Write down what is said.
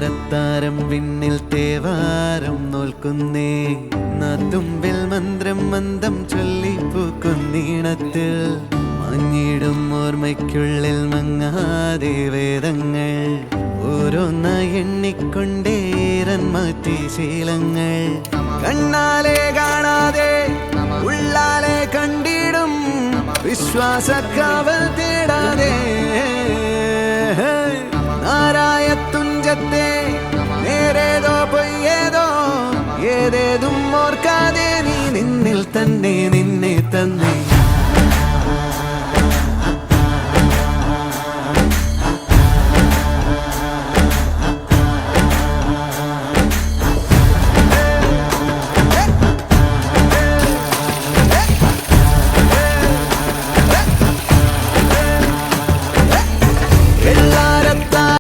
താരത്താരം വിണ്ണിൽ തേവാരം നോൽക്കുന്നേ നാത്തുമ്പിൽ മന്ത്രം മന്ദം ചൊല്ലിപ്പൂക്കുന്നീണത്തിൽ മഞ്ഞിടും ഓർമ്മയ്ക്കുള്ളിൽ മങ്ങാതെ വേദങ്ങൾ ഓരോന്നായി എണ്ണിക്കൊണ്ടേരൻ മാറ്റി ശീലങ്ങൾ കണ്ണാലെ കാണാതെ ഉള്ളാലെ കണ്ടിടും വിശ്വാസക്കാവൽ തേടാതെ